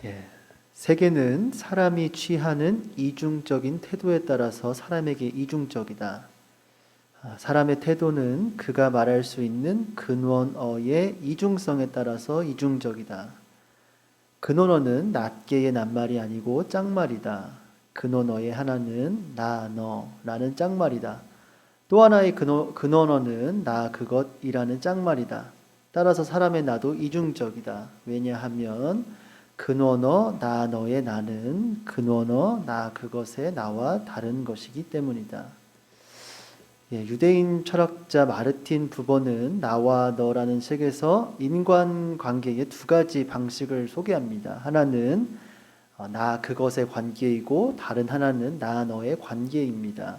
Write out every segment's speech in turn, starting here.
예. 세계는 사람이 취하는 이중적인 태도에 따라서 사람에게 이중적이다. 사람의 태도는 그가 말할 수 있는 근원어의 이중성에 따라서 이중적이다. 근원어는 낱개의 낱말이 아니고 짝말이다. 근원어의 하나는 나, 너라는 짝말이다. 또 하나의 근원어는 나, 그것이라는 짝말이다. 따라서 사람의 나도 이중적이다. 왜냐하면 근원어 나, 너의 나는 근원어 나, 그것의 나와 다른 것이기 때문이다. 유대인 철학자 마르틴 부버는 나와 너라는 책에서 인간관계의 두 가지 방식을 소개합니다. 하나는 나 그것의 관계이고 다른 하나는 나 너의 관계입니다.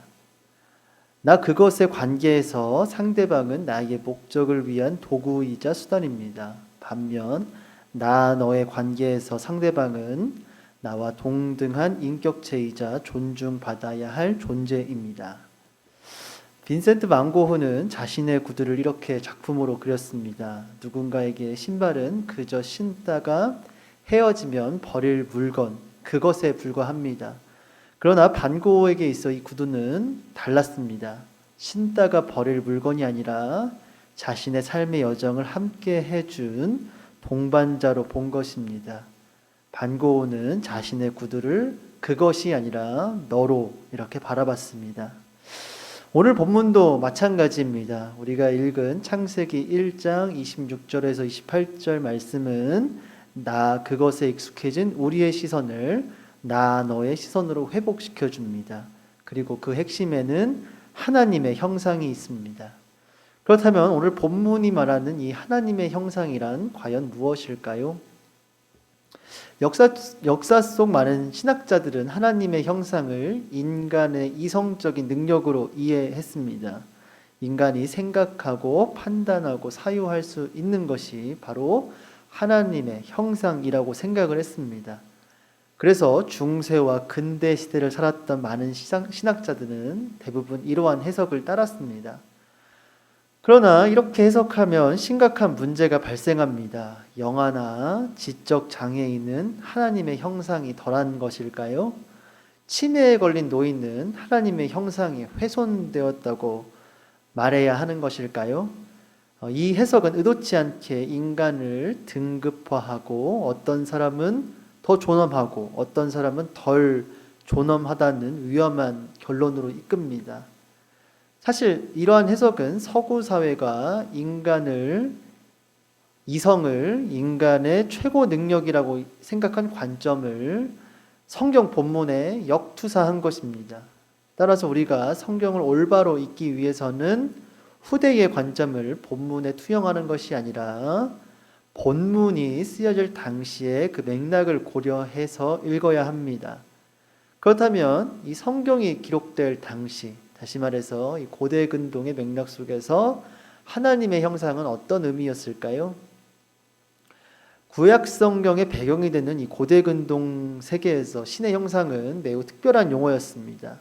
나 그것의 관계에서 상대방은 나의 목적을 위한 도구이자 수단입니다. 반면 나 너의 관계에서 상대방은 나와 동등한 인격체이자 존중받아야 할 존재입니다. 빈센트 반 고흐는 자신의 구두를 이렇게 작품으로 그렸습니다. 누군가에게 신발은 그저 신다가 헤어지면 버릴 물건, 그것에 불과합니다. 그러나 반 고흐에게 있어 이 구두는 달랐습니다. 신다가 버릴 물건이 아니라 자신의 삶의 여정을 함께 해준 동반자로 본 것입니다. 반 고흐는 자신의 구두를 그것이 아니라 너로 이렇게 바라봤습니다. 오늘 본문도 마찬가지입니다. 우리가 읽은 창세기 1장 26절에서 28절 말씀은 나 그것에 익숙해진 우리의 시선을 나 너의 시선으로 회복시켜 줍니다. 그리고 그 핵심에는 하나님의 형상이 있습니다. 그렇다면 오늘 본문이 말하는 이 하나님의 형상이란 과연 무엇일까요? 역사 속 많은 신학자들은 하나님의 형상을 인간의 이성적인 능력으로 이해했습니다. 인간이 생각하고 판단하고 사유할 수 있는 것이 바로 하나님의 형상이라고 생각을 했습니다. 그래서 중세와 근대 시대를 살았던 많은 신학자들은 대부분 이러한 해석을 따랐습니다. 그러나 이렇게 해석하면 심각한 문제가 발생합니다. 영아나 지적 장애인은 하나님의 형상이 덜한 것일까요? 치매에 걸린 노인은 하나님의 형상이 훼손되었다고 말해야 하는 것일까요? 이 해석은 의도치 않게 인간을 등급화하고 어떤 사람은 더 존엄하고 어떤 사람은 덜 존엄하다는 위험한 결론으로 이끕니다. 사실 이러한 해석은 서구 사회가 이성을 인간의 최고 능력이라고 생각한 관점을 성경 본문에 역투사한 것입니다. 따라서 우리가 성경을 올바로 읽기 위해서는 후대의 관점을 본문에 투영하는 것이 아니라 본문이 쓰여질 당시의 그 맥락을 고려해서 읽어야 합니다. 그렇다면 이 성경이 기록될 당시, 다시 말해서 이 고대 근동의 맥락 속에서 하나님의 형상은 어떤 의미였을까요? 구약 성경의 배경이 되는 이 고대 근동 세계에서 신의 형상은 매우 특별한 용어였습니다.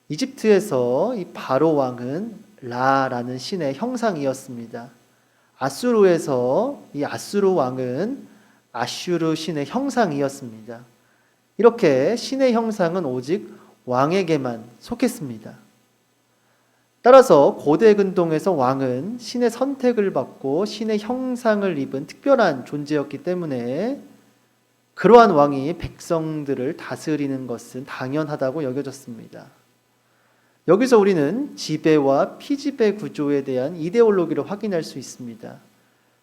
이집트에서 이 바로 왕은 라라는 신의 형상이었습니다. 아수르에서 이 아수르 왕은 아슈르 신의 형상이었습니다. 이렇게 신의 형상은 오직 왕에게만 속했습니다. 따라서 고대 근동에서 왕은 신의 선택을 받고 신의 형상을 입은 특별한 존재였기 때문에 그러한 왕이 백성들을 다스리는 것은 당연하다고 여겨졌습니다. 여기서 우리는 지배와 피지배 구조에 대한 이데올로기를 확인할 수 있습니다.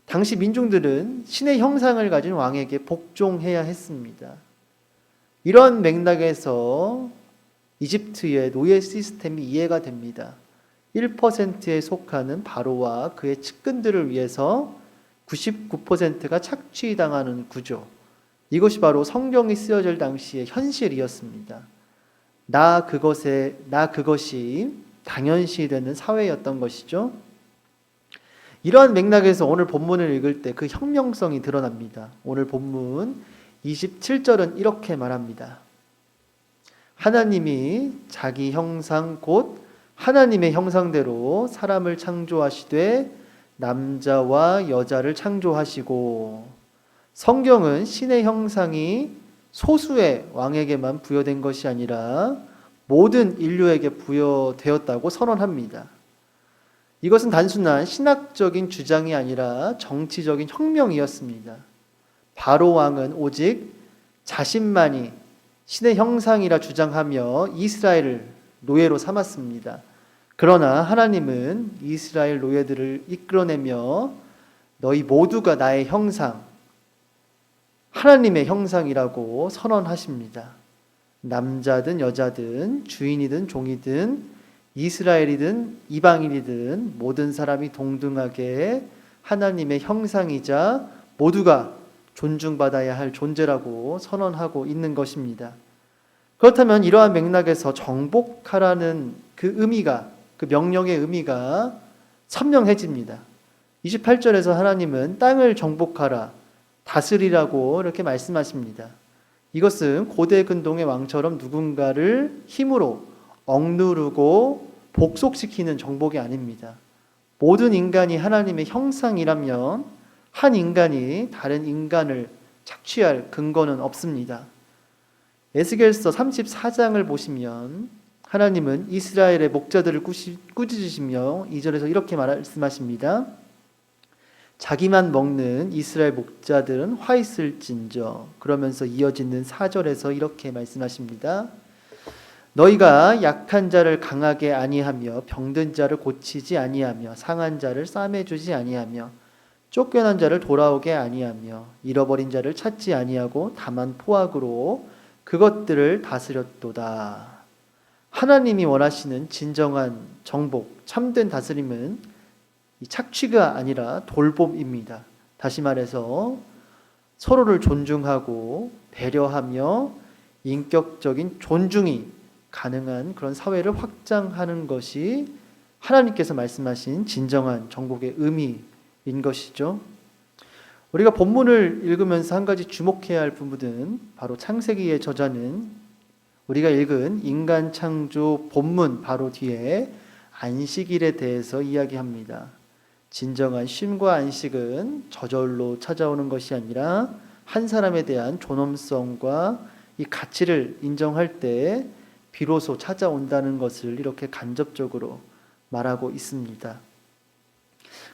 당시 민중들은 신의 형상을 가진 왕에게 복종해야 했습니다. 이런 맥락에서 이집트의 노예 시스템이 이해가 됩니다. 1%에 속하는 바로와 그의 측근들을 위해서 99%가 착취당하는 구조. 이것이 바로 성경이 쓰여질 당시의 현실이었습니다. 나 그것이 당연시되는 사회였던 것이죠. 이러한 맥락에서 오늘 본문을 읽을 때 그 혁명성이 드러납니다. 오늘 본문 27절은 이렇게 말합니다. 하나님이 자기 형상 곧 하나님의 형상대로 사람을 창조하시되 남자와 여자를 창조하시고 성경은 신의 형상이 소수의 왕에게만 부여된 것이 아니라 모든 인류에게 부여되었다고 선언합니다. 이것은 단순한 신학적인 주장이 아니라 정치적인 혁명이었습니다. 바로 왕은 오직 자신만이 신의 형상이라 주장하며 이스라엘을 노예로 삼았습니다. 그러나 하나님은 이스라엘 노예들을 이끌어내며 너희 모두가 나의 형상, 하나님의 형상이라고 선언하십니다. 남자든 여자든 주인이든 종이든 이스라엘이든 이방인이든 모든 사람이 동등하게 하나님의 형상이자 모두가 존중받아야 할 존재라고 선언하고 있는 것입니다. 그렇다면 이러한 맥락에서 정복하라는 그 의미가, 그 명령의 의미가 선명해집니다. 28절에서 하나님은 땅을 정복하라, 다스리라고 이렇게 말씀하십니다. 이것은 고대 근동의 왕처럼 누군가를 힘으로 억누르고 복속시키는 정복이 아닙니다. 모든 인간이 하나님의 형상이라면 한 인간이 다른 인간을 착취할 근거는 없습니다. 에스겔서 34장을 보시면 하나님은 이스라엘의 목자들을 꾸짖으시며 2절에서 이렇게 말씀하십니다. 자기만 먹는 이스라엘 목자들은 화 있을진저. 그러면서 이어지는 4절에서 이렇게 말씀하십니다. 너희가 약한 자를 강하게 아니하며 병든 자를 고치지 아니하며 상한 자를 싸매주지 아니하며 쫓겨난 자를 돌아오게 아니하며 잃어버린 자를 찾지 아니하고 다만 포악으로 그것들을 다스렸도다. 하나님이 원하시는 진정한 정복, 참된 다스림은 착취가 아니라 돌봄입니다. 다시 말해서 서로를 존중하고 배려하며 인격적인 존중이 가능한 그런 사회를 확장하는 것이 하나님께서 말씀하신 진정한 정복의 의미인 것이죠. 우리가 본문을 읽으면서 한 가지 주목해야 할 부분은 바로 창세기의 저자는 우리가 읽은 인간 창조 본문 바로 뒤에 안식일에 대해서 이야기합니다. 진정한 쉼과 안식은 저절로 찾아오는 것이 아니라 한 사람에 대한 존엄성과 이 가치를 인정할 때 비로소 찾아온다는 것을 이렇게 간접적으로 말하고 있습니다.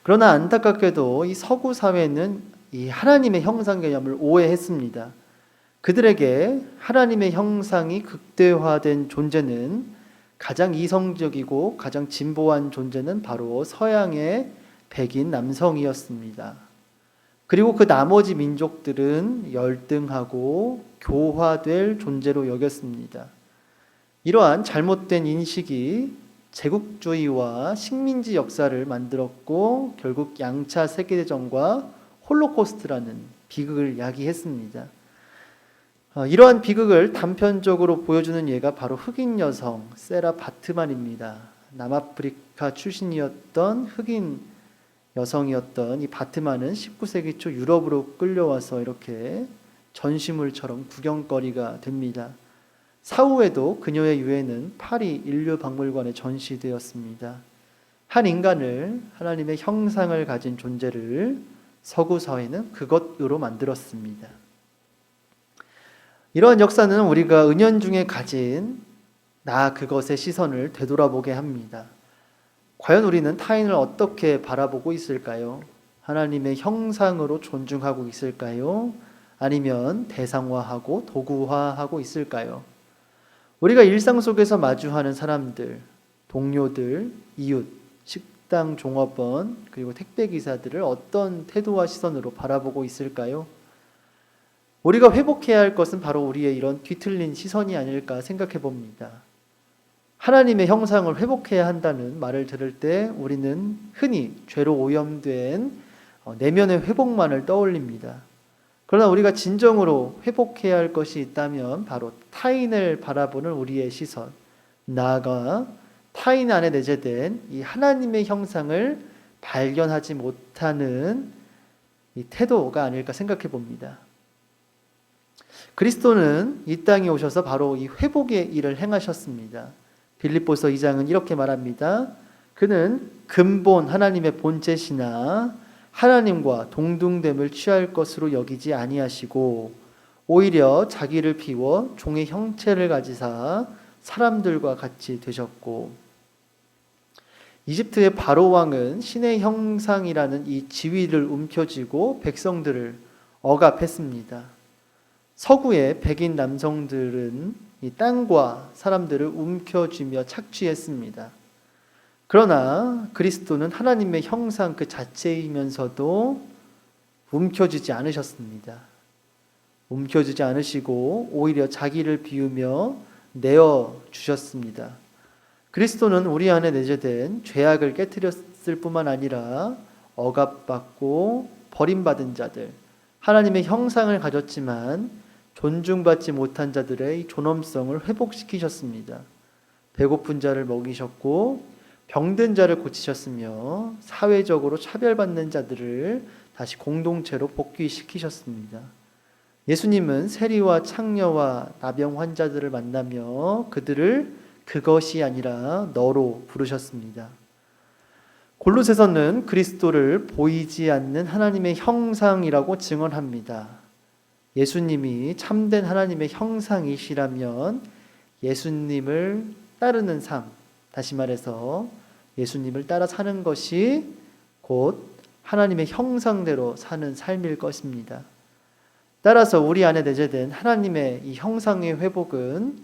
그러나 안타깝게도 이 서구 사회는 이 하나님의 형상 개념을 오해했습니다. 그들에게 하나님의 형상이 극대화된 존재는 가장 이성적이고 가장 진보한 존재는 바로 서양의 백인 남성이었습니다. 그리고 그 나머지 민족들은 열등하고 교화될 존재로 여겼습니다. 이러한 잘못된 인식이 제국주의와 식민지 역사를 만들었고 결국 양차 세계대전과 홀로코스트라는 비극을 야기했습니다. 이러한 비극을 단편적으로 보여주는 예가 바로 흑인 여성 세라 바트만입니다. 남아프리카 출신이었던 흑인 여성이었던 이 바트만은 19세기 초 유럽으로 끌려와서 이렇게 전시물처럼 구경거리가 됩니다. 사후에도 그녀의 유해는 파리 인류박물관에 전시되었습니다. 한 인간을 하나님의 형상을 가진 존재를 서구 사회는 그것으로 만들었습니다. 이러한 역사는 우리가 은연중에 가진 나 그것의 시선을 되돌아보게 합니다. 과연 우리는 타인을 어떻게 바라보고 있을까요? 하나님의 형상으로 존중하고 있을까요? 아니면 대상화하고 도구화하고 있을까요? 우리가 일상 속에서 마주하는 사람들, 동료들, 이웃, 식당 종업원, 그리고 택배기사들을 어떤 태도와 시선으로 바라보고 있을까요? 우리가 회복해야 할 것은 바로 우리의 이런 뒤틀린 시선이 아닐까 생각해 봅니다. 하나님의 형상을 회복해야 한다는 말을 들을 때 우리는 흔히 죄로 오염된 내면의 회복만을 떠올립니다. 그러나 우리가 진정으로 회복해야 할 것이 있다면 바로 타인을 바라보는 우리의 시선, 나아가 타인 안에 내재된 이 하나님의 형상을 발견하지 못하는 이 태도가 아닐까 생각해 봅니다. 그리스도는 이 땅에 오셔서 바로 이 회복의 일을 행하셨습니다. 빌립보서 2장은 이렇게 말합니다. 그는 근본 하나님의 본체시나 하나님과 동등됨을 취할 것으로 여기지 아니하시고 오히려 자기를 비워 종의 형체를 가지사 사람들과 같이 되셨고, 이집트의 바로 왕은 신의 형상이라는 이 지위를 움켜쥐고 백성들을 억압했습니다. 서구의 백인 남성들은 이 땅과 사람들을 움켜쥐며 착취했습니다. 그러나 그리스도는 하나님의 형상 그 자체이면서도 움켜쥐지 않으셨습니다. 움켜쥐지 않으시고 오히려 자기를 비우며 내어주셨습니다. 그리스도는 우리 안에 내재된 죄악을 깨뜨렸을 뿐만 아니라 억압받고 버림받은 자들, 하나님의 형상을 가졌지만 존중받지 못한 자들의 존엄성을 회복시키셨습니다. 배고픈 자를 먹이셨고 병든 자를 고치셨으며 사회적으로 차별받는 자들을 다시 공동체로 복귀시키셨습니다. 예수님은 세리와 창녀와 나병 환자들을 만나며 그들을 그것이 아니라 너로 부르셨습니다. 골로새서는 그리스도를 보이지 않는 하나님의 형상이라고 증언합니다. 예수님이 참된 하나님의 형상이시라면 예수님을 따르는 삶, 다시 말해서 예수님을 따라 사는 것이 곧 하나님의 형상대로 사는 삶일 것입니다. 따라서 우리 안에 내재된 하나님의 이 형상의 회복은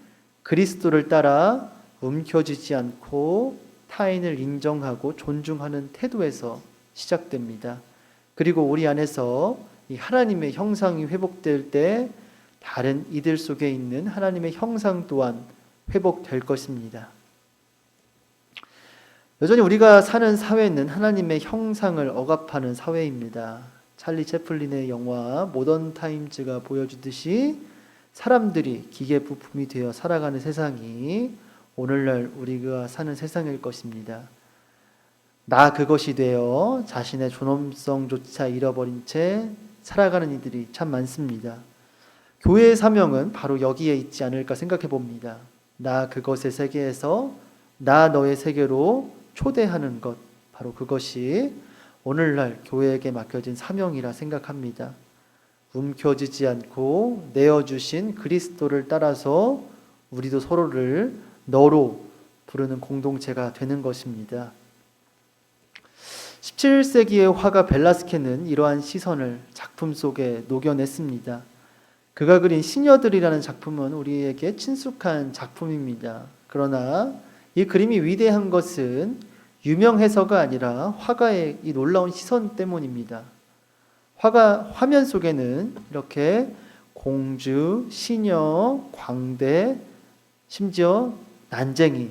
그리스도를 따라 움켜쥐지 않고 타인을 인정하고 존중하는 태도에서 시작됩니다. 그리고 우리 안에서 이 하나님의 형상이 회복될 때 다른 이들 속에 있는 하나님의 형상 또한 회복될 것입니다. 여전히 우리가 사는 사회는 하나님의 형상을 억압하는 사회입니다. 찰리 채플린의 영화 모던 타임즈가 보여주듯이 사람들이 기계 부품이 되어 살아가는 세상이 오늘날 우리가 사는 세상일 것입니다. 나 그것이 되어 자신의 존엄성조차 잃어버린 채 살아가는 이들이 참 많습니다. 교회의 사명은 바로 여기에 있지 않을까 생각해 봅니다. 나 그것의 세계에서 나 너의 세계로 초대하는 것, 바로 그것이 오늘날 교회에게 맡겨진 사명이라 생각합니다. 움켜쥐지 않고 내어주신 그리스도를 따라서 우리도 서로를 너로 부르는 공동체가 되는 것입니다. 17세기의 화가 벨라스케는 이러한 시선을 작품 속에 녹여냈습니다. 그가 그린 시녀들이라는 작품은 우리에게 친숙한 작품입니다. 그러나 이 그림이 위대한 것은 유명해서가 아니라 화가의 이 놀라운 시선 때문입니다. 화면 속에는 이렇게 공주, 시녀, 광대, 심지어 난쟁이,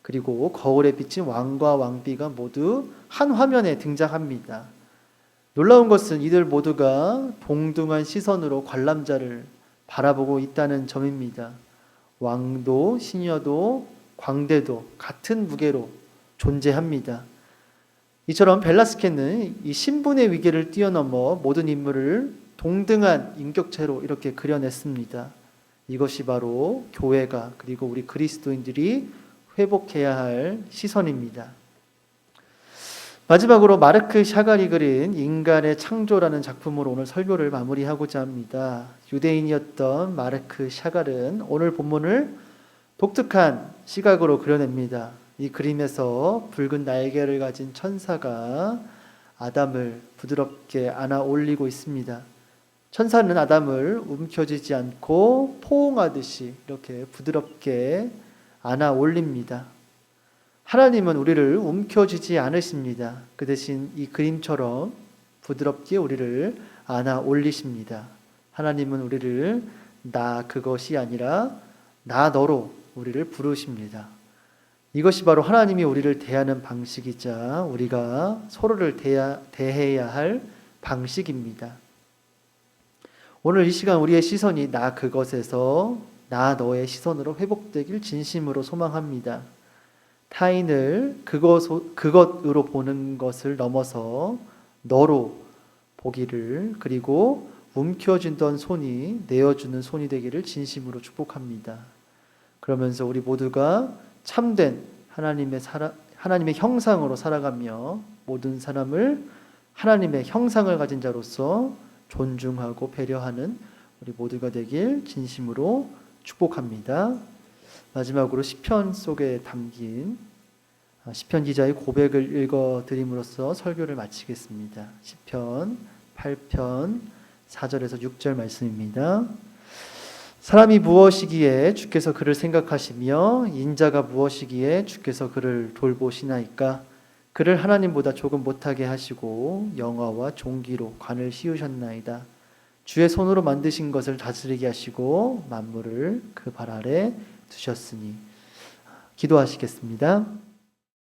그리고 거울에 비친 왕과 왕비가 모두 한 화면에 등장합니다. 놀라운 것은 이들 모두가 동등한 시선으로 관람자를 바라보고 있다는 점입니다. 왕도, 시녀도, 광대도 같은 무게로 존재합니다. 이처럼 벨라스케는 이 신분의 위계를 뛰어넘어 모든 인물을 동등한 인격체로 이렇게 그려냈습니다. 이것이 바로 교회가 그리고 우리 그리스도인들이 회복해야 할 시선입니다. 마지막으로 마르크 샤갈이 그린 인간의 창조라는 작품으로 오늘 설교를 마무리하고자 합니다. 유대인이었던 마르크 샤갈은 오늘 본문을 독특한 시각으로 그려냅니다. 이 그림에서 붉은 날개를 가진 천사가 아담을 부드럽게 안아 올리고 있습니다. 천사는 아담을 움켜쥐지 않고 포옹하듯이 이렇게 부드럽게 안아 올립니다. 하나님은 우리를 움켜쥐지 않으십니다. 그 대신 이 그림처럼 부드럽게 우리를 안아 올리십니다. 하나님은 우리를 나 그것이 아니라 나 너로 우리를 부르십니다. 이것이 바로 하나님이 우리를 대하는 방식이자 우리가 서로를 대해야 할 방식입니다. 오늘 이 시간 우리의 시선이 나 그것에서 나 너의 시선으로 회복되길 진심으로 소망합니다. 타인을 그것으로 보는 것을 넘어서 너로 보기를, 그리고 움켜쥐던 손이 내어주는 손이 되기를 진심으로 축복합니다. 그러면서 우리 모두가 참된 하나님의 형상으로 살아가며 모든 사람을 하나님의 형상을 가진 자로서 존중하고 배려하는 우리 모두가 되길 진심으로 축복합니다. 마지막으로 시편 속에 담긴 시편 기자의 고백을 읽어 드림으로써 설교를 마치겠습니다. 시편 8편 4절에서 6절 말씀입니다. 사람이 무엇이기에 주께서 그를 생각하시며 인자가 무엇이기에 주께서 그를 돌보시나이까. 그를 하나님보다 조금 못하게 하시고 영화와 종기로 관을 씌우셨나이다. 주의 손으로 만드신 것을 다스리게 하시고 만물을 그 발 아래 두셨으니. 기도하시겠습니다.